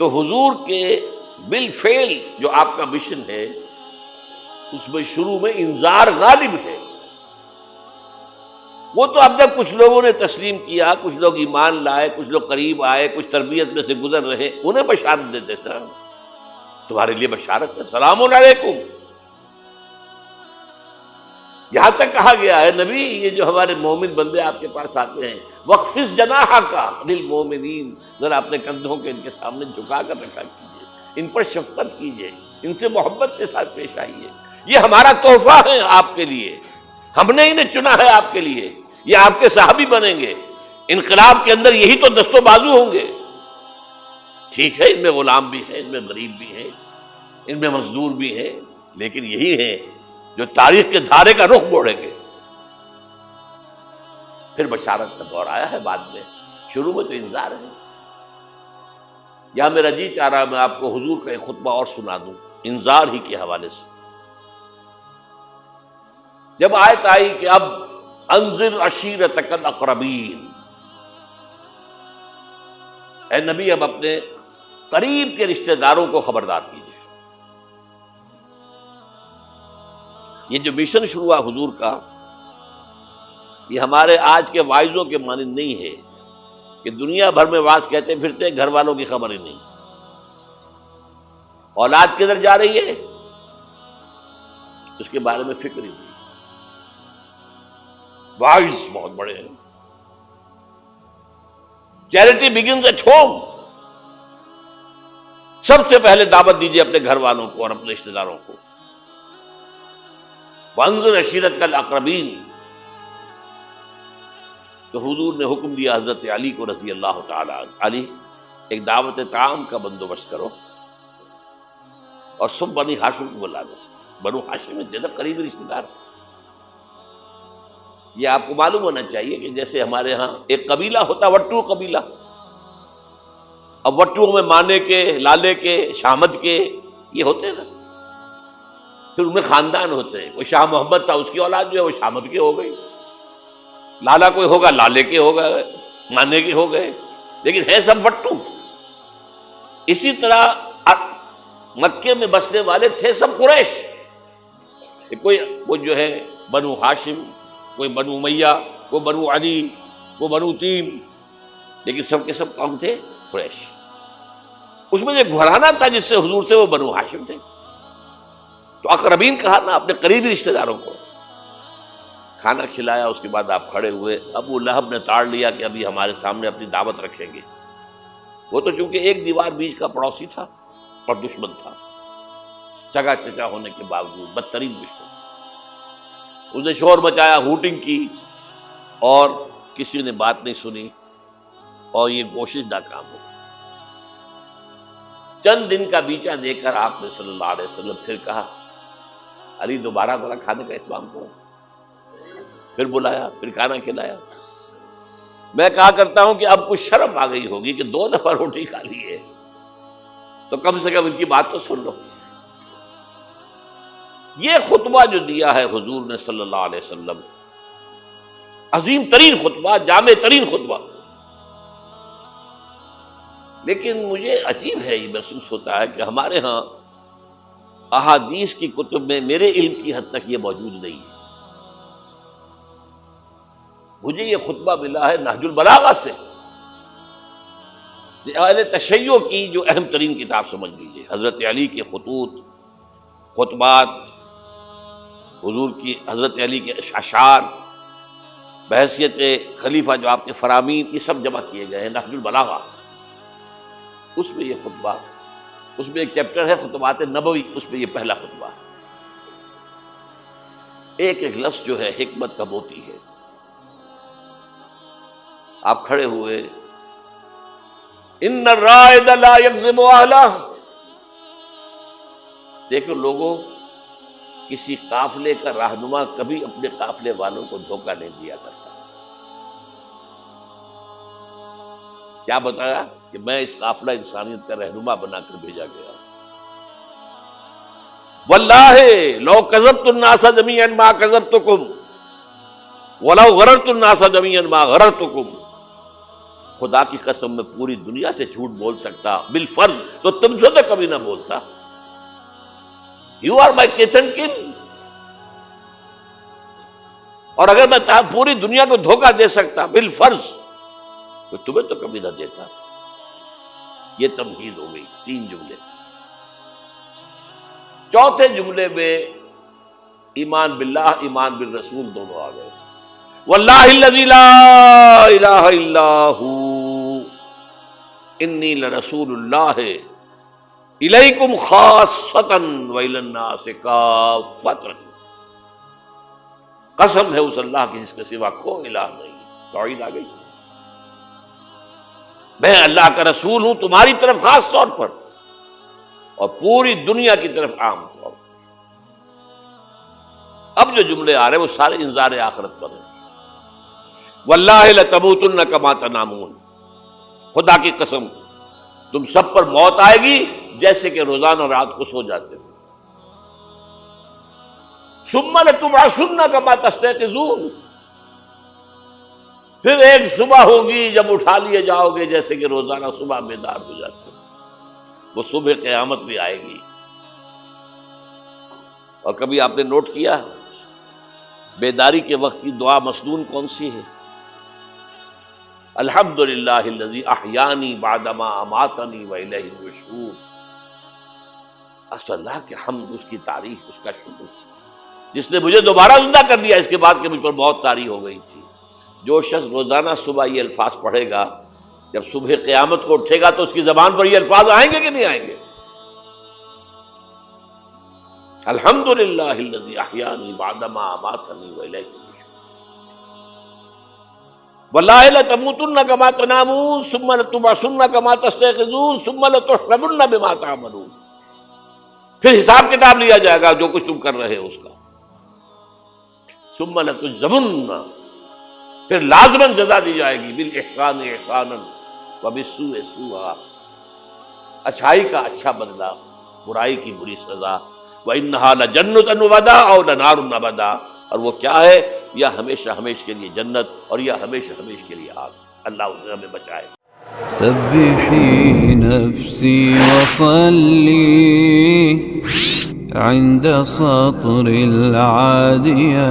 تو حضور کے بالفعل جو آپ کا مشن ہے اس میں شروع میں انذار غالب ہے. وہ تو اب جب کچھ لوگوں نے تسلیم کیا، کچھ لوگ ایمان لائے، کچھ لوگ قریب آئے، کچھ تربیت میں سے گزر رہے، انہیں بشارت دیتے تھے. تمہارے لیے بشارت ہے، سلام علیکم. یہاں تک کہا گیا ہے نبی یہ جو ہمارے مومن بندے آپ کے پاس آتے ہیں وَخْفِضْ جَنَاحَكَ لِلْمُؤْمِنِينَ، ذرا اپنے کندھوں کے ان کے سامنے جھکا کر رکھا کیجیے، ان پر شفقت کیجیے، ان سے محبت کے ساتھ پیش آئیے. یہ ہمارا تحفہ ہے آپ کے لیے، ہم نے انہیں چنا ہے آپ کے لیے، یہ آپ کے صحابی بنیں گے. انقلاب کے اندر یہی تو دست و بازو ہوں گے. ٹھیک ہے ان میں غلام بھی ہیں، ان میں غریب بھی ہیں، ان میں مزدور بھی ہیں، لیکن یہی ہیں جو تاریخ کے دھارے کا رخ موڑیں گے. پھر بشارت کا دور آیا ہے بعد میں، شروع میں تو انذار ہے. یا میرا جی چاہ رہا میں آپ کو حضور کا ایک خطبہ اور سنا دوں انذار ہی کے حوالے سے. جب آیت آئی کہ اب انذر عشیرتک الاقربین، اے نبی اب اپنے قریب کے رشتہ داروں کو خبردار کیجیے. یہ جو مشن شروع ہوا حضور کا، یہ ہمارے آج کے واعظوں کے مانند نہیں ہے کہ دنیا بھر میں واعظ کہتے پھرتے گھر والوں کی خبر ہی نہیں. اولاد کدھر جا رہی ہے اس کے بارے میں فکر ہی نہیں. واعظ بہت بڑے ہیں. Charity begins at home. سب سے پہلے دعوت دیجیے اپنے گھر والوں کو اور اپنے رشتہ داروں کو. وانذر عشیرتک الاقربین. تو حضور نے حکم دیا حضرت علی کو رضی اللہ تعالی عنہ، علی ایک دعوت طعام کا بندوبست کرو اور سب بنی ہاشم کو بلا دو. بنو ہاشم میں زیادہ قریبی رشتہ دار. یہ آپ کو معلوم ہونا چاہیے کہ جیسے ہمارے ہاں ایک قبیلہ ہوتا ہے وٹو قبیلہ. اب وٹو میں مانے کے، لالے کے، شامد کے یہ ہوتے ہیں نا. پھر ان میں خاندان ہوتے ہیں. وہ شاہ محمد تھا، اس کی اولاد جو ہے وہ شامد کے ہو گئی. لالا کوئی ہوگا لالے کے ہو گئے، مانے کے ہو گئے، لیکن ہے سب وٹو. اسی طرح مکے میں بسنے والے تھے سب قریش. کوئی جو ہے بنو ہاشم، کوئی بنو امیہ، کوئی بنو عدی، کوئی بنو تیم، لیکن سب کے سب کون تھے؟ قریش. اس میں جو گھرانہ تھا جس سے حضور تھے وہ بنو ہاشم تھے. تو اقربین کہا نا اپنے قریبی رشتہ داروں کو. کھانا کھلایا، اس کے بعد آپ کھڑے ہوئے. ابو لہب نے تاڑ لیا کہ ابھی ہمارے سامنے اپنی دعوت رکھیں گے. وہ تو چونکہ ایک دیوار بیچ کا پڑوسی تھا اور دشمن تھا، سگا چچا ہونے کے باوجود بدترین دشمن. اس نے شور مچایا، ہوٹنگ کی، اور کسی نے بات نہیں سنی اور یہ کوشش ناکام ہو. چند دن کا بیچا دے کر آپ نے صلی اللہ علیہ وسلم پھر کہا علی دوبارہ ذرا کھانے کا اہتمام کرو. پھر بلایا، پھر کھانا کھلایا. میں کہا کرتا ہوں کہ اب کچھ شرم آ گئی ہوگی کہ 2 دفعہ روٹی کھا لی ہے تو کم سے کم ان کی بات تو سن لو. یہ خطبہ جو دیا ہے حضور نے صلی اللہ علیہ وسلم، عظیم ترین خطبہ، جامع ترین خطبہ. لیکن مجھے عجیب ہے، یہ محسوس ہوتا ہے کہ ہمارے ہاں احادیث کی کتب میں میرے علم کی حد تک یہ موجود نہیں ہے. مجھے یہ خطبہ ملا ہے نہج البلاغہ سے، اہل تشیع کی جو اہم ترین کتاب سمجھ لیجیے. حضرت علی کے خطوط، خطبات، حضور کی حضرت علی کے اشعار، بحیثیت خلیفہ جو آپ کے فرامین، یہ سب جمع کیے گئے ہیں نہج البلاغہ. اس میں یہ خطبہ، اس میں ایک چیپٹر ہے خطبات نبوی، اس میں یہ پہلا خطبہ. ایک ایک لفظ جو ہے حکمت کا موتی ہے. آپ کھڑے ہوئے، ان الرائد لا یکذب اہلہ. دیکھو لوگوں، کسی قافلے کا رہنما کبھی اپنے قافلے والوں کو دھوکہ نہیں دیا کرتا. کیا بتایا کہ میں اس قافلہ انسانیت کا رہنما بنا کر بھیجا گیا. واللہ لو کذبت الناس جميعا ما کذبتکم ولو غررت الناس جميعا ما غررتکم. خدا کی قسم میں پوری دنیا سے جھوٹ بول سکتا بالفرض تو تم سے تو کبھی نہ بولتا. You are my kith and kin. اور اگر میں پوری دنیا کو دھوکہ دے سکتا بالفرض تو تمہیں تو کبھی نہ دیتا. یہ تمہید ہو گئی. 3 جملے. چوتھے جملے میں ایمان باللہ ایمان بالرسول دونوں آ گئے. واللہ الذی لا الہ الا ہو انی لرسول اللہ الیکم خاصۃ والی الناس کافۃ. قسم ہے اس اللہ کی جس کے سوا کوئی الہ نہیں. توحید آ گئی. میں اللہ کا رسول ہوں تمہاری طرف خاص طور پر اور پوری دنیا کی طرف عام طور پر. اب جو جملے آ رہے ہیں وہ سارے انذار آخرت پر ہیں. واللہ لتموتن کما تنامون. خدا کی قسم تم سب پر موت آئے گی جیسے کہ روزانہ رات کو سو جاتے ہو. ثم لتبعثن کما تستيقظون. پھر ایک صبح ہوگی جب اٹھا لیے جاؤ گے جیسے کہ روزانہ صبح بیدار ہو جاتے ہو. وہ صبح قیامت بھی آئے گی. اور کبھی آپ نے نوٹ کیا بیداری کے وقت کی دعا مسنون کون سی ہے؟ الحمدللہ الذی احیانی بعدما اماتنی والیہ النشور. اللہ کے حمد، اس کی تعریف، اس کا شکر جس نے مجھے دوبارہ زندہ کر دیا اس کے بعد کہ مجھ پر موت طاری ہو گئی تھی. جو شخص روزانہ صبح یہ الفاظ پڑھے گا جب صبح قیامت کو اٹھے گا تو اس کی زبان پر یہ الفاظ آئیں گے کہ نہیں آئیں گے؟ الحمدللہ الذی احیانی بعدما اماتنی والیہ النشور. واللہ لتموتن کما تنامون ثم لتبعثن کما تستيقظون ثم لتحسبن بما تعملون. پھر حساب کتاب لیا جائے گا جو کچھ تم کر رہے ہو اس کا. ثم لتجزون، پھر لازماً جزا دی جائے گی. بالاحسان احسانا وبالسوء سوءا. اچھائی کا اچھا بدلہ، برائی کی بری سزا. وانھا لجنۃ وبدا او لنار ابدا. اور وہ کیا ہے؟ یا ہمیشہ ہمیشہ کے لیے جنت اور یا ہمیشہ ہمیشہ کے لیے آگ. اللہ اسے ہمیں بچائے. سبحي نفسي وصلي عند سطر العاديات